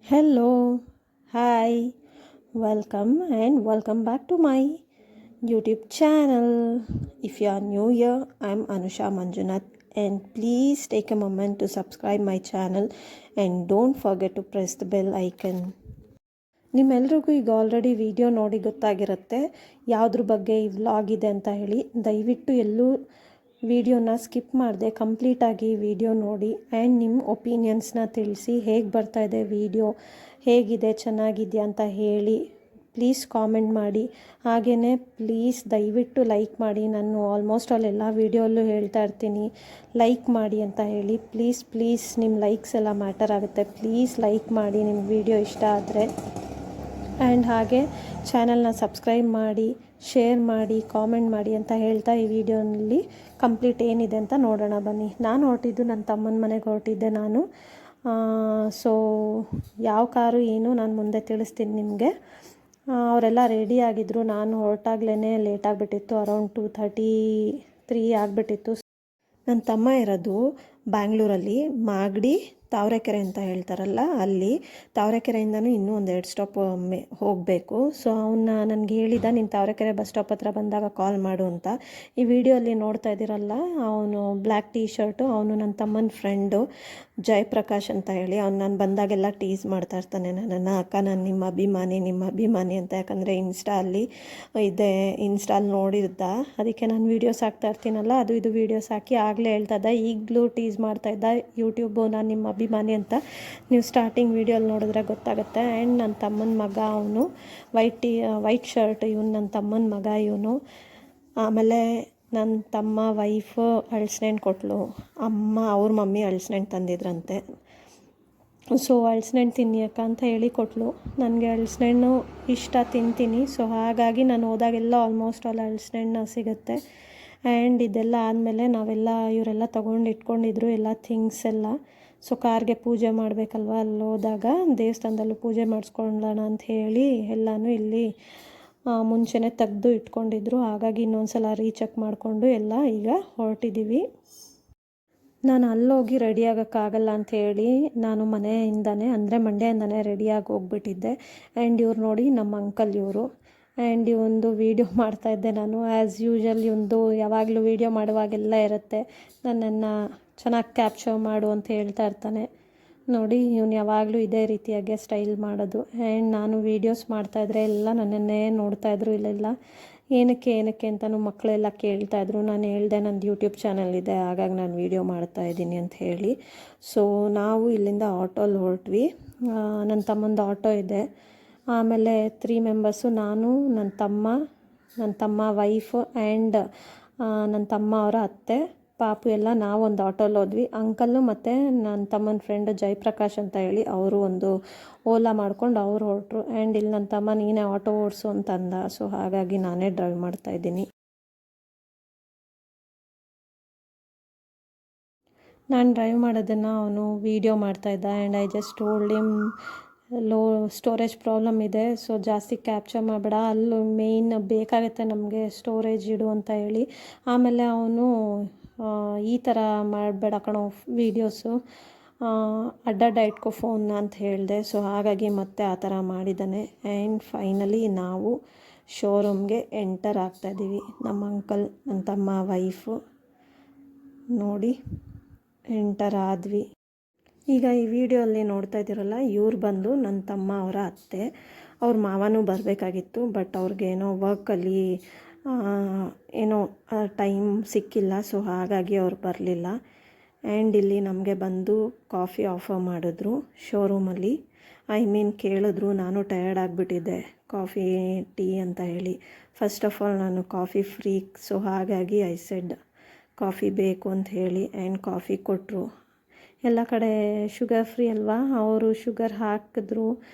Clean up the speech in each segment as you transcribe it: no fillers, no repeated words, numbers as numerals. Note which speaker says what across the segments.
Speaker 1: Hello, hi, welcome back to my YouTube channel. If you are new here, I'm Anusha Manjunath, and please take a moment to subscribe my channel and don't forget to press the bell icon. ನಿಮ್ಮೆಲ್ರಿಗೂ ಈಗ already video ನೋಡಿ ಗೊತ್ತಾಗಿರುತ್ತೆ ಯಾವುದ್ರ ಬಗ್ಗೆ ಈ vlog ಇದೆ ಅಂತ ಹೇಳಿ. ದಯವಿಟ್ಟು ಎಲ್ಲೂ ವಿಡಿಯೋನ ಸ್ಕಿಪ್ ಮಾಡಿದೆ ಕಂಪ್ಲೀಟಾಗಿ ವಿಡಿಯೋ ನೋಡಿ ಆ್ಯಂಡ್ ನಿಮ್ಮ ಒಪಿನಿಯನ್ಸ್ನ ತಿಳಿಸಿ. ಹೇಗೆ ಬರ್ತಾಯಿದೆ ವಿಡಿಯೋ, ಹೇಗಿದೆ, ಚೆನ್ನಾಗಿದೆಯಾ ಅಂತ ಹೇಳಿ ಪ್ಲೀಸ್ ಕಾಮೆಂಟ್ ಮಾಡಿ. ಹಾಗೆಯೇ ಪ್ಲೀಸ್ ದಯವಿಟ್ಟು ಲೈಕ್ ಮಾಡಿ. ನಾನು ಆಲ್ಮೋಸ್ಟ್ ಎಲ್ಲ ವೀಡಿಯೋಲ್ಲೂ ಹೇಳ್ತಾ ಇರ್ತೀನಿ ಲೈಕ್ ಮಾಡಿ ಅಂತ ಹೇಳಿ. ಪ್ಲೀಸ್ ನಿಮ್ಮ ಲೈಕ್ಸ್ ಎಲ್ಲ ಮ್ಯಾಟರ್ ಆಗುತ್ತೆ. ಪ್ಲೀಸ್ ಲೈಕ್ ಮಾಡಿ ನಿಮ್ಮ ವಿಡಿಯೋ ಇಷ್ಟ ಆದರೆ. ಆ್ಯಂಡ್ ಹಾಗೆ ಚಾನಲ್ನ ಸಬ್ಸ್ಕ್ರೈಬ್ ಮಾಡಿ, ಶೇರ್ ಮಾಡಿ, ಕಾಮೆಂಟ್ ಮಾಡಿ ಅಂತ ಹೇಳ್ತಾ ಈ ವಿಡಿಯೋನಲ್ಲಿ ಕಂಪ್ಲೀಟ್ ಏನಿದೆ ಅಂತ ನೋಡೋಣ ಬನ್ನಿ. ನಾನು ಹೊರಟಿದ್ದು ನನ್ನ ತಮ್ಮನ ಮನೆಗೆ ಹೊರಟಿದ್ದೆ ನಾನು. ಸೊ ಯಾವ ಕಾರು ಏನು ನಾನು ಮುಂದೆ ತಿಳಿಸ್ತೀನಿ ನಿಮಗೆ. ಅವರೆಲ್ಲ ರೆಡಿ ಆಗಿದ್ದರು. ನಾನು ಹೊರಟಾಗ್ಲೇ ಲೇಟ್ ಆಗಿಬಿಟ್ಟಿತ್ತು. ಅರೌಂಡ್ 2:33 ಆಗಿಬಿಟ್ಟಿತ್ತು. ನನ್ನ ತಮ್ಮ ಇರೋದು ಬ್ಯಾಂಗ್ಳೂರಲ್ಲಿ ಮಾಗಡಿ ತಾವರೆಕೆರೆ ಅಂತ ಹೇಳ್ತಾರಲ್ಲ, ಅಲ್ಲಿ ತಾವರೆಕೆರೆಯಿಂದನೂ ಇನ್ನೂ ಒಂದು 2 ಸ್ಟಾಪ್ ಹೋಗಬೇಕು. ಸೊ ನನಗೆ ಹೇಳಿದ, ನೀನು ತಾವರೆಕೆರೆ ಬಸ್ ಸ್ಟಾಪ್ ಹತ್ರ ಬಂದಾಗ ಕಾಲ್ ಮಾಡು ಅಂತ. ಈ ವಿಡಿಯೋಲ್ಲಿ ನೋಡ್ತಾ ಇದ್ದೀರಲ್ಲ, ಅವನು ಬ್ಲ್ಯಾಕ್ ಟೀ ಶರ್ಟು, ಅವನು ನನ್ನ ತಮ್ಮನ ಫ್ರೆಂಡು ಜಯಪ್ರಕಾಶ್ ಅಂತ ಹೇಳಿ. ಅವ್ನು ನಾನು ಬಂದಾಗೆಲ್ಲ ಟೀಸ್ ಮಾಡ್ತಾ ಇರ್ತಾನೆ ನನ್ನನ್ನು, ಅಕ್ಕ ನಾನು ನಿಮ್ಮ ಅಭಿಮಾನಿ ಅಂತ. ಯಾಕಂದರೆ ಇನ್ಸ್ಟಾಲ್ ನೋಡಿದ್ದ, ಅದಕ್ಕೆ ನಾನು ವೀಡಿಯೋಸ್ ಹಾಕ್ತಾ ಇರ್ತೀನಲ್ಲ, ಅದು ಇದು ವೀಡಿಯೋಸ್ ಹಾಕಿ ಆಗಲೇ ಹೇಳ್ತಾ ಇದ್ದ. ಈಗಲೂ ಟೀಸ್ ಮಾಡ್ತಾಯಿದ್ದ, ಯೂಟ್ಯೂಬು ನಾನು ನಿಮ್ಮ ಅಭಿಮಾನಿ ಅಂತ. ನೀವು ಸ್ಟಾರ್ಟಿಂಗ್ ವೀಡಿಯೋಲ್ಲಿ ನೋಡಿದ್ರೆ ಗೊತ್ತಾಗುತ್ತೆ. ಆ್ಯಂಡ್ ನನ್ನ ತಮ್ಮನ ಮಗ ಅವನು, ವೈಟ್ ಶರ್ಟ್, ಇವನು ನನ್ನ ತಮ್ಮನ ಮಗ ಇವನು. ಆಮೇಲೆ ನನ್ನ ತಮ್ಮ ವೈಫು ಅಳ್ಸ್ನೆಣ್ಣು ಕೊಟ್ಟಳು. ಅವ್ರ ಮಮ್ಮಿ ಅಳ್ಸ್ನೆಣ್ಣು ತಂದಿದ್ರಂತೆ. ಸೊ ಅಳ್ಸ್ನೆಣ್ಣು ತಿನ್ನಿಯಕ್ಕ ಅಂತ ಹೇಳಿ ಕೊಟ್ಟಳು. ನನಗೆ ಅಳ್ಸ್ನೆಣ್ಣು ಇಷ್ಟ, ತಿಂತೀನಿ. ಸೊ ಹಾಗಾಗಿ ನಾನು ಹೋದಾಗೆಲ್ಲ ಆಲ್ಮೋಸ್ಟ್ ಅಲ್ಲಿ ಅಳ್ಸ್ನೆಣ್ಣು ಸಿಗುತ್ತೆ. ಆ್ಯಂಡ್ ಇದೆಲ್ಲ ಆದಮೇಲೆ ಇವರೆಲ್ಲ ತೊಗೊಂಡು ಇಟ್ಕೊಂಡಿದ್ರು ಎಲ್ಲ ಥಿಂಗ್ಸ್ ಎಲ್ಲ. ಸೊ ಕಾರ್ಗೆ ಪೂಜೆ ಮಾಡಬೇಕಲ್ವ, ಅಲ್ಲಿ ಹೋದಾಗ ದೇವಸ್ಥಾನದಲ್ಲೂ ಪೂಜೆ ಮಾಡಿಸ್ಕೊಳ್ಳೋಣ ಅಂತ ಹೇಳಿ ಎಲ್ಲನೂ ಇಲ್ಲಿ ಮುಂಚೆನೇ ತೆಗೆದು ಇಟ್ಕೊಂಡಿದ್ರು. ಹಾಗಾಗಿ ಇನ್ನೊಂದು ಸಲ ರೀಚೆಕ್ ಮಾಡಿಕೊಂಡು ಎಲ್ಲ ಈಗ ಹೊರಟಿದ್ದೀವಿ. ನಾನು ಅಲ್ಲೋಗಿ ರೆಡಿ ಆಗೋಕ್ಕಾಗಲ್ಲ ಅಂಥೇಳಿ ನಾನು ಮನೆಯಿಂದನೇ, ಅಂದರೆ ಮಂಡ್ಯದಿಂದನೇ ರೆಡಿಯಾಗಿ ಹೋಗ್ಬಿಟ್ಟಿದ್ದೆ. ಆ್ಯಂಡ್ ಇವ್ರು ನೋಡಿ ನಮ್ಮ ಅಂಕಲ್ ಇವರು. ಆ್ಯಂಡ್ ಇವೊಂದು ವೀಡಿಯೋ ಮಾಡ್ತಾಯಿದ್ದೆ ನಾನು. ಆ್ಯಸ್ ಯೂಶ್ವಲ್ ಇವೊಂದು ಯಾವಾಗಲೂ ವೀಡಿಯೋ ಮಾಡುವಾಗೆಲ್ಲ ಇರುತ್ತೆ, ನನ್ನನ್ನು ಚೆನ್ನಾಗಿ ಕ್ಯಾಪ್ಚರ್ ಮಾಡು ಅಂತ ಹೇಳ್ತಾ ಇರ್ತಾನೆ. ನೋಡಿ ಇವನು ಯಾವಾಗಲೂ ಇದೇ ರೀತಿಯಾಗೆ ಸ್ಟೈಲ್ ಮಾಡೋದು. ಆ್ಯಂಡ್ ನಾನು ವೀಡಿಯೋಸ್ ಮಾಡ್ತಾಯಿದ್ರೆ ಎಲ್ಲ ನನ್ನನ್ನೇ ನೋಡ್ತಾಯಿದ್ರು. ಇಲ್ಲೆಲ್ಲ ಏನಕ್ಕೆ ಅಂತಲೂ ಮಕ್ಕಳೆಲ್ಲ ಕೇಳ್ತಾಯಿದ್ರು. ನಾನು ಹೇಳಿದೆ ನಂದು ಯೂಟ್ಯೂಬ್ ಚಾನಲ್ ಇದೆ, ಹಾಗಾಗಿ ನಾನು ವೀಡಿಯೋ ಮಾಡ್ತಾಯಿದ್ದೀನಿ ಅಂತ ಹೇಳಿ. ಸೊ ನಾವು ಇಲ್ಲಿಂದ ಆಟೋಲ್ಲಿ ಹೊರಟ್ವಿ. ನನ್ನ ತಮ್ಮಂದು ಆಟೋ ಇದೆ. ಆಮೇಲೆ 3 ಮೆಂಬರ್ಸು, ನಾನು, ನನ್ನ ತಮ್ಮ ವೈಫು ಆ್ಯಂಡ್ ನನ್ನ ತಮ್ಮ ಅವರ ಅತ್ತೆ ಪಾಪು ಎಲ್ಲ ನಾವೊಂದು ಆಟೋಲ್ಲಿ ಹೋದ್ವಿ. ಅಂಕಲ್ಲು ಮತ್ತು ನನ್ನ ತಮ್ಮನ ಫ್ರೆಂಡ್ ಜಯಪ್ರಕಾಶ್ ಅಂತ ಹೇಳಿ ಅವರು ಒಂದು ಓಲಾ ಮಾಡ್ಕೊಂಡು ಅವ್ರು ಹೊರಟ್ರು. ಆ್ಯಂಡ್ ಇಲ್ಲಿ ನನ್ನ ತಮ್ಮ ನೀನೇ ಆಟೋ ಓಡಿಸು ಅಂತಂದ. ಸೊ ಹಾಗಾಗಿ ನಾನೇ ಡ್ರೈವ್ ಮಾಡ್ತಾಯಿದ್ದೀನಿ. ನಾನು ಡ್ರೈವ್ ಮಾಡೋದನ್ನು ಅವನು ವೀಡಿಯೋ ಮಾಡ್ತಾಯಿದ್ದ. And I just told him low storage problem ಇದೆ, ಸೊ ಜಾಸ್ತಿ ಕ್ಯಾಪ್ಚರ್ ಮಾಡಬೇಡ, ಅಲ್ಲಿ ಮೇಯ್ನ್ ಬೇಕಾಗುತ್ತೆ ನಮಗೆ ಸ್ಟೋರೇಜ್ ಇಡು ಅಂತ ಹೇಳಿ. ಆಮೇಲೆ ಅವನು ಈ ಥರ ಮಾಡಬೇಡ ಕಣೋ ವೀಡಿಯೋಸು, ಅಡ್ಡ ಇಟ್ಕೋ ಫೋನ್ನ ಅಂತ ಹೇಳಿದೆ. ಸೊ ಹಾಗಾಗಿ ಮತ್ತೆ ಆ ಥರ ಮಾಡಿದ್ದಾನೆ. ಆ್ಯಂಡ್ ಫೈನಲಿ ನಾವು ಶೋರೂಮ್ಗೆ ಎಂಟರ್ ಆಗ್ತಾಯಿದ್ದೀವಿ. ನಮ್ಮ ಅಂಕಲ್, ನನ್ನ ತಮ್ಮ, ವೈಫು ನೋಡಿ ಎಂಟರ್ ಆದ್ವಿ. ಈಗ ಈ ವಿಡಿಯೋಲ್ಲಿ ನೋಡ್ತಾ ಇದ್ದೀರಲ್ಲ, ಇವ್ರು ಬಂದು ನನ್ನ ತಮ್ಮ ಅವರ ಅತ್ತೆ. ಅವ್ರ ಮಾವನೂ ಬರಬೇಕಾಗಿತ್ತು, ಬಟ್ ಅವ್ರಿಗೇನೋ ವರ್ಕಲ್ಲಿ ಏನೋ ಟೈಮ್ ಸಿಕ್ಕಿಲ್ಲ. ಸೊ ಹಾಗಾಗಿ ಅವ್ರು ಬರಲಿಲ್ಲ. ಆ್ಯಂಡ್ ಇಲ್ಲಿ ನಮಗೆ ಬಂದು ಕಾಫಿ ಆಫರ್ ಮಾಡಿದ್ರು ಶೋರೂಮಲ್ಲಿ. ಕೇಳಿದ್ರು. ನಾನು ಟಯರ್ಡ್ ಆಗಿಬಿಟ್ಟಿದ್ದೆ ಕಾಫಿ ಟೀ ಅಂತ ಹೇಳಿ. ಫಸ್ಟ್ ಆಫ್ ಆಲ್ ನಾನು ಕಾಫಿ ಫ್ರೀಕ್, ಸೊ ಹಾಗಾಗಿ ಐ ಸೆಡ್ ಕಾಫಿ ಬೇಕು ಅಂತ ಹೇಳಿ. ಆ್ಯಂಡ್ ಕಾಫಿ ಕೊಟ್ಟರು. ಎಲ್ಲ ಕಡೆ ಶುಗರ್ ಫ್ರೀ ಅಲ್ವಾ, ಅವರು ಶುಗರ್ ಹಾಕಿದ್ರು.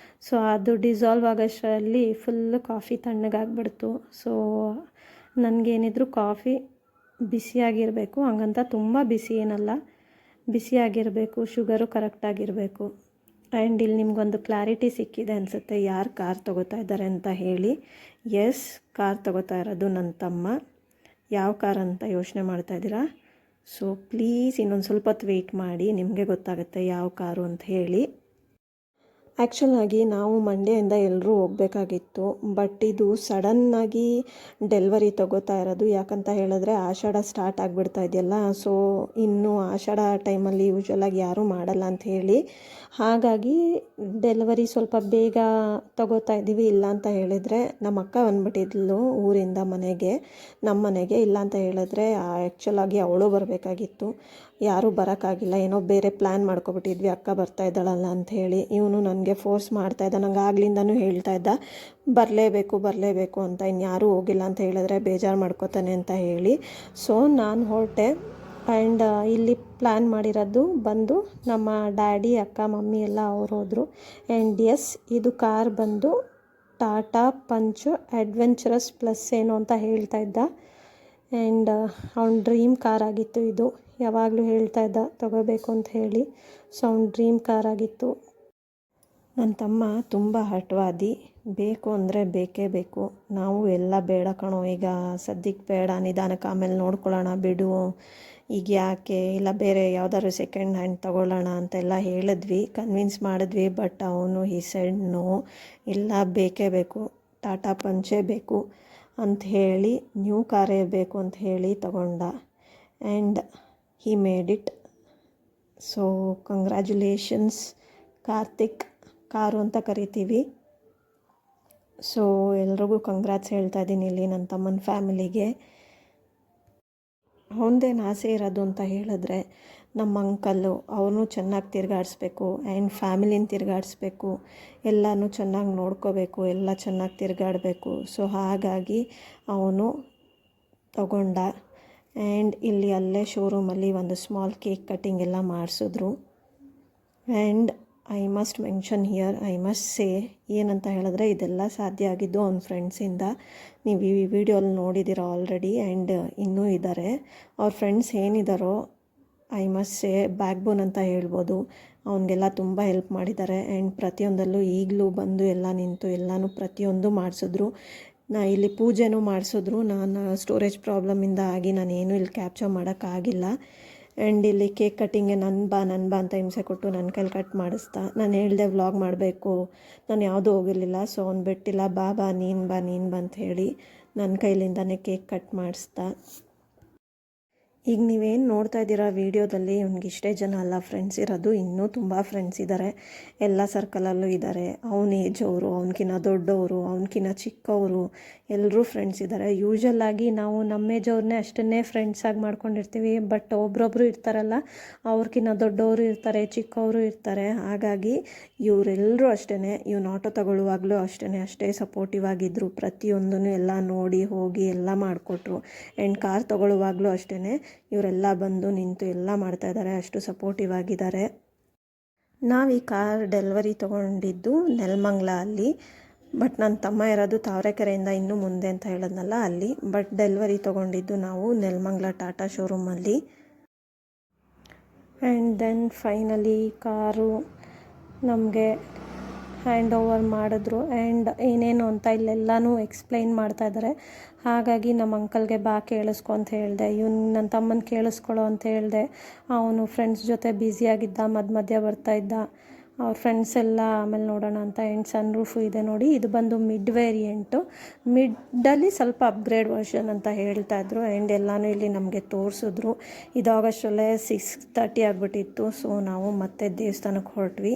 Speaker 1: ಸೊ ಅದು ಡಿಸಾಲ್ವ್ ಆಗೋಷ್ಟರಲ್ಲಿ ಫುಲ್ಲು ಕಾಫಿ ತಣ್ಣಗಾಗ್ಬಿಡ್ತು. ಸೊ ನನಗೇನಿದ್ರು ಕಾಫಿ ಬಿಸಿಯಾಗಿರಬೇಕು, ಹಂಗಂತ ತುಂಬ ಬಿಸಿ ಏನಲ್ಲ, ಬಿಸಿಯಾಗಿರಬೇಕು, ಶುಗರು ಕರೆಕ್ಟಾಗಿರಬೇಕು. ಆ್ಯಂಡ್ ಇಲ್ಲಿ ನಿಮಗೊಂದು ಕ್ಲಾರಿಟಿ ಸಿಕ್ಕಿದೆ ಅನಿಸುತ್ತೆ ಯಾರು ಕಾರ್ ತೊಗೋತಾ ಇದ್ದಾರೆ ಅಂತ ಹೇಳಿ. ಎಸ್, ಕಾರ್ ತೊಗೋತಾ ಇರೋದು ನನ್ನ ತಮ್ಮ. ಯಾವ ಕಾರ್ ಅಂತ ಯೋಚನೆ ಮಾಡ್ತಾಯಿದ್ದೀರಾ? ಸೊ ಪ್ಲೀಸ್ ಇನ್ನೊಂದು ಸ್ವಲ್ಪ ಹೊತ್ತು ವೆಯ್ಟ್ ಮಾಡಿ, ನಿಮಗೆ ಗೊತ್ತಾಗುತ್ತೆ ಯಾವ ಕಾರು ಅಂತ ಹೇಳಿ. ಆ್ಯಕ್ಚುಲಾಗಿ ನಾವು ಮಂಡ್ಯದಿಂದ ಎಲ್ಲರೂ ಹೋಗಬೇಕಾಗಿತ್ತು, ಬಟ್ ಇದು ಸಡನ್ನಾಗಿ ಡೆಲ್ವರಿ ತಗೋತಾ ಇರೋದು. ಯಾಕಂತ ಹೇಳಿದ್ರೆ ಆಷಾಢ ಸ್ಟಾರ್ಟ್ ಆಗಿಬಿಡ್ತಾ ಇದೆಯಲ್ಲ, ಸೊ ಇನ್ನು ಆಷಾಢ ಟೈಮಲ್ಲಿ ಯೂಶ್ವಲಾಗಿ ಯಾರೂ ಮಾಡಲ್ಲ ಅಂತ ಹೇಳಿ, ಹಾಗಾಗಿ ಡೆಲಿವರಿ ಸ್ವಲ್ಪ ಬೇಗ ತಗೋತಾ ಇದ್ದೀವಿ. ಇಲ್ಲ ಅಂತ ಹೇಳಿದರೆ ನಮ್ಮ ಅಕ್ಕ ಬಂದ್ಬಿಟ್ಟಿದ್ಲು ಊರಿಂದ ನಮ್ಮ ಮನೆಗೆ. ಇಲ್ಲ ಅಂತ ಹೇಳಿದ್ರೆ ಆ್ಯಕ್ಚುಲಾಗಿ ಅವಳು ಬರಬೇಕಾಗಿತ್ತು, ಯಾರೂ ಬರೋಕ್ಕಾಗಿಲ್ಲ. ಏನೋ ಬೇರೆ ಪ್ಲ್ಯಾನ್ ಮಾಡ್ಕೊಬಿಟ್ಟಿದ್ವಿ, ಅಕ್ಕ ಬರ್ತಾ ಇದ್ದಾಳಲ್ಲ ಅಂಥೇಳಿ. ಇವನು ನನಗೆ ಫೋರ್ಸ್ ಮಾಡ್ತಾಯಿದ್ದ, ನಂಗೆ ಆಗ್ಲಿಂದನೂ ಹೇಳ್ತಾ ಇದ್ದ ಬರಲೇಬೇಕು ಅಂತ. ಇನ್ಯಾರೂ ಹೋಗಿಲ್ಲ ಅಂತ ಹೇಳಿದ್ರೆ ಬೇಜಾರು ಮಾಡ್ಕೋತಾನೆ ಅಂತ ಹೇಳಿ. ಸೊ ನಾನು ಹೊರಟೆ. ಆ್ಯಂಡ್ ಇಲ್ಲಿ ಪ್ಲ್ಯಾನ್ ಮಾಡಿರೋದು ಬಂದು ನಮ್ಮ ಡ್ಯಾಡಿ, ಅಕ್ಕ, ಮಮ್ಮಿ ಎಲ್ಲ ಅವ್ರು ಹೋದರು. ಆ್ಯಂಡ್ ಎಸ್, ಇದು ಕಾರ್ ಬಂದು ಟಾಟಾ ಪಂಚ್ ಅಡ್ವೆಂಚರಸ್ ಪ್ಲಸ್ ಏನು ಅಂತ ಹೇಳ್ತಾ ಇದ್ದ. ಆ್ಯಂಡ್ ಅವ್ನ ಡ್ರೀಮ್ ಕಾರ್ ಆಗಿತ್ತು ಇದು. ಯಾವಾಗಲೂ ಹೇಳ್ತಾ ಇದ್ದ ತಗೋಬೇಕು ಅಂತ ಹೇಳಿ. ಸೊ ಅವ್ನ ಡ್ರೀಮ್ ಕಾರ್ ಆಗಿತ್ತು. ನನ್ನ ತಮ್ಮ ತುಂಬ ಹಠವಾದಿ, ಬೇಕು ಅಂದರೆ ಬೇಕೇ ಬೇಕು. ನಾವು ಎಲ್ಲ ಬೇಡ ಕಣೋ, ಈಗ ಸದ್ಯಕ್ಕೆ ಬೇಡ, ನಿಧಾನಕ್ಕೆ ಆಮೇಲೆ ನೋಡ್ಕೊಳ್ಳೋಣ ಬಿಡು, ಈಗ ಯಾಕೆ, ಇಲ್ಲ ಬೇರೆ ಯಾವುದಾದ್ರು ಸೆಕೆಂಡ್ ಹ್ಯಾಂಡ್ ತೊಗೊಳ್ಳೋಣ ಅಂತೆಲ್ಲ ಹೇಳಿದ್ವಿ, ಕನ್ವಿನ್ಸ್ ಮಾಡಿದ್ವಿ. ಬಟ್ ಅವನು ಈ ಸೈಡ್ ನೋ, ಇಲ್ಲ ಬೇಕೇ ಬೇಕು, ಟಾಟಾ ಪಂಚೇ ಬೇಕು ಅಂತ ಹೇಳಿ, ನ್ಯೂ ಕಾರೇ ಬೇಕು ಅಂತ ಹೇಳಿ ತಗೊಂಡ. And he made it. So congratulations Karthik, car ಅಂತ ಕರಿತೀವಿ. ಸೊ ಎಲ್ರಿಗೂ ಕಂಗ್ರ್ಯಾಟ್ಸ್ ಹೇಳ್ತಾ ಇದ್ದೀನಿ ಇಲ್ಲಿ ನನ್ನ ತಮ್ಮನ ಫ್ಯಾಮಿಲಿಗೆ. ಅವನದೇನು ಆಸೆ ಇರೋದು ಅಂತ ಹೇಳಿದ್ರೆ, ನಮ್ಮ ಅಂಕಲ್ಲು ಅವನು ಚೆನ್ನಾಗಿ ತಿರುಗಾಡಿಸ್ಬೇಕು ಆ್ಯಂಡ್ ಫ್ಯಾಮಿಲಿನ ತಿರುಗಾಡಿಸ್ಬೇಕು, ಎಲ್ಲನೂ ಚೆನ್ನಾಗಿ ನೋಡ್ಕೋಬೇಕು, ಎಲ್ಲ ಚೆನ್ನಾಗಿ ತಿರುಗಾಡಬೇಕು. ಸೊ ಹಾಗಾಗಿ ಅವನು ತಗೊಂಡ. ಆ್ಯಂಡ್ ಇಲ್ಲಿ ಅಲ್ಲೇ ಶೋರೂಮಲ್ಲಿ ಒಂದು ಸ್ಮಾಲ್ ಕೇಕ್ ಕಟ್ಟಿಂಗ್ ಎಲ್ಲ ಮಾಡಿಸಿದ್ರು. And I must mention here, I must ಸೇ, ಏನಂತ ಹೇಳಿದ್ರೆ ಇದೆಲ್ಲ ಸಾಧ್ಯ ಆಗಿದ್ದು ಅವ್ನ ಫ್ರೆಂಡ್ಸಿಂದ. ನೀವು ಈ ವಿಡಿಯೋಲ್ಲಿ ನೋಡಿದ್ದೀರ ಆಲ್ರೆಡಿ. ಆ್ಯಂಡ್ ಇನ್ನೂ ಇದ್ದಾರೆ ಅವ್ರ ಫ್ರೆಂಡ್ಸ್ ಏನಿದ್ದಾರೋ, I must say backbone ಅಂತ ಹೇಳ್ಬೋದು. ಅವನಿಗೆಲ್ಲ ತುಂಬ ಹೆಲ್ಪ್ ಮಾಡಿದ್ದಾರೆ. ಆ್ಯಂಡ್ ಪ್ರತಿಯೊಂದಲ್ಲೂ ಈಗಲೂ ಬಂದು ಎಲ್ಲ ನಿಂತು ಎಲ್ಲನೂ ಪ್ರತಿಯೊಂದು ಮಾಡಿಸಿದ್ರು. ಇಲ್ಲಿ ಪೂಜೆನೂ ಮಾಡಿಸಿದ್ರು. ನಾನು ಸ್ಟೋರೇಜ್ ಪ್ರಾಬ್ಲಮಿಂದ ಆಗಿ ನಾನೇನು ಇಲ್ಲಿ ಕ್ಯಾಪ್ಚರ್ ಮಾಡೋಕ್ಕಾಗಿಲ್ಲ. ಆ್ಯಂಡ್ ಇಲ್ಲಿ ಕೇಕ್ ಕಟ್ಟಿಂಗ್ಗೆ ನನ್ನ ಬಾ ಅಂತ ಹಿಂಸೆ ಕೊಟ್ಟು ನನ್ನ ಕೈಲಿ ಕಟ್ ಮಾಡಿಸ್ತಾ. ನಾನು ಹೇಳಿದೆ ವ್ಲಾಗ್ ಮಾಡಬೇಕು, ನಾನು ಯಾವುದೂ ಹೋಗಿರಲಿಲ್ಲ. ಸೊ ಅವ್ನು ಬಿಟ್ಟಿಲ್ಲ, ಬಾ ನೀನು ಬಾ ಅಂತ ಹೇಳಿ ನನ್ನ ಕೈಲಿಂದನೇ ಕೇಕ್ ಕಟ್ ಮಾಡಿಸ್ತಾ. ಈಗ ನೀವೇನು ನೋಡ್ತಾ ಇದ್ದೀರಾ ವೀಡಿಯೋದಲ್ಲಿ, ಇವ್ನಿಗೆ ಇಷ್ಟೇ ಜನ ಅಲ್ಲ ಫ್ರೆಂಡ್ಸ್ ಇರೋದು, ಇನ್ನೂ ತುಂಬ ಫ್ರೆಂಡ್ಸ್ ಇದ್ದಾರೆ, ಎಲ್ಲ ಸರ್ಕಲಲ್ಲೂ ಇದ್ದಾರೆ. ಅವನ ಏಜ್ ಅವರು, ಅವನಕಿನ್ನ ದೊಡ್ಡವರು, ಅವನಕಿನ್ನ ಚಿಕ್ಕವರು, ಎಲ್ಲರೂ ಫ್ರೆಂಡ್ಸ್ ಇದ್ದಾರೆ. ಯೂಶ್ವಲಾಗಿ ನಾವು ನಮ್ಮ ಏಜ್ ಅವ್ರನ್ನೇ ಅಷ್ಟನ್ನೇ ಫ್ರೆಂಡ್ಸಾಗಿ ಮಾಡ್ಕೊಂಡಿರ್ತೀವಿ. ಬಟ್ ಒಬ್ರೊಬ್ಬರು ಇರ್ತಾರಲ್ಲ, ಅವ್ರಿಗಿನ್ನ ದೊಡ್ಡವರು ಇರ್ತಾರೆ, ಚಿಕ್ಕವರು ಇರ್ತಾರೆ. ಹಾಗಾಗಿ ಇವರೆಲ್ಲರೂ ಅಷ್ಟೇ, ಇವ್ನು ಆಟೋ ತಗೊಳ್ಳುವಾಗಲೂ ಅಷ್ಟೇ ಸಪೋರ್ಟಿವ್ ಆಗಿದ್ದರು. ಪ್ರತಿಯೊಂದೂ ಎಲ್ಲ ನೋಡಿ ಹೋಗಿ ಎಲ್ಲ ಮಾಡಿಕೊಟ್ರು. ಆ್ಯಂಡ್ ಕಾರ್ ತೊಗೊಳ್ಳುವಾಗಲೂ ಅಷ್ಟೇ ಇವರೆಲ್ಲ ಬಂದು ನಿಂತು ಎಲ್ಲ ಮಾಡ್ತಾಯಿದ್ದಾರೆ, ಅಷ್ಟು ಸಪೋರ್ಟಿವ್ ಆಗಿದ್ದಾರೆ. ನಾವು ಈ ಕಾರ್ ಡೆಲಿವರಿ ತೊಗೊಂಡಿದ್ದು ನೆಲಮಂಗಲ ಅಲ್ಲಿ. ಬಟ್ ನನ್ನ ತಮ್ಮ ಇರೋದು ತಾವರೆಕೆರೆಯಿಂದ ಇನ್ನೂ ಮುಂದೆ ಅಂತ ಹೇಳಿದ್ನಲ್ಲ ಅಲ್ಲಿ. ಬಟ್ ಡೆಲಿವರಿ ತೊಗೊಂಡಿದ್ದು ನಾವು ನೆಲಮಂಗಲ ಟಾಟಾ ಶೋರೂಮಲ್ಲಿ. ಆ್ಯಂಡ್ ದೆನ್ ಫೈನಲಿ ಕಾರು ನಮಗೆ ಹ್ಯಾಂಡ್ ಓವರ್ ಮಾಡಿದ್ರು. ಆ್ಯಂಡ್ ಏನೇನು ಅಂತ ಇಲ್ಲೆಲ್ಲನೂ ಎಕ್ಸ್ಪ್ಲೈನ್ ಮಾಡ್ತಾಯಿದ್ದಾರೆ. ಹಾಗಾಗಿ ನಮ್ಮ ಅಂಕಲ್ಗೆ ಬಾ ಕೇಳಿಸ್ಕೊ ಅಂತ ಹೇಳಿದೆ. ನನ್ನ ತಮ್ಮನ ಕೇಳಿಸ್ಕೊಳ್ಳೋ ಅಂತ ಹೇಳಿದೆ. ಅವನು ಫ್ರೆಂಡ್ಸ್ ಜೊತೆ ಬ್ಯುಸಿಯಾಗಿದ್ದ, ಮಧ್ಯ ಬರ್ತಾಯಿದ್ದ. ಅವ್ರ ಫ್ರೆಂಡ್ಸ್ ಎಲ್ಲ ಆಮೇಲೆ ನೋಡೋಣ ಅಂತ. ಆ್ಯಂಡ್ ಸನ್ ರೂಫು ಇದೆ ನೋಡಿ, ಇದು ಬಂದು ಮಿಡ್ ವೇರಿಯಂಟು, ಮಿಡ್ಡಲ್ಲಿ ಸ್ವಲ್ಪ ಅಪ್ಗ್ರೇಡ್ ವರ್ಷನ್ ಅಂತ ಹೇಳ್ತಾಯಿದ್ರು. ಆ್ಯಂಡ್ ಎಲ್ಲನೂ ಇಲ್ಲಿ ನಮಗೆ ತೋರಿಸಿದ್ರು. ಇದು ಆಗಸ್ಟಲ್ಲೇ 6:30 ಆಗಿಬಿಟ್ಟಿತ್ತು. ಸೊ ನಾವು ಮತ್ತೆ ದೇವಸ್ಥಾನಕ್ಕೆ ಹೊರಟ್ವಿ.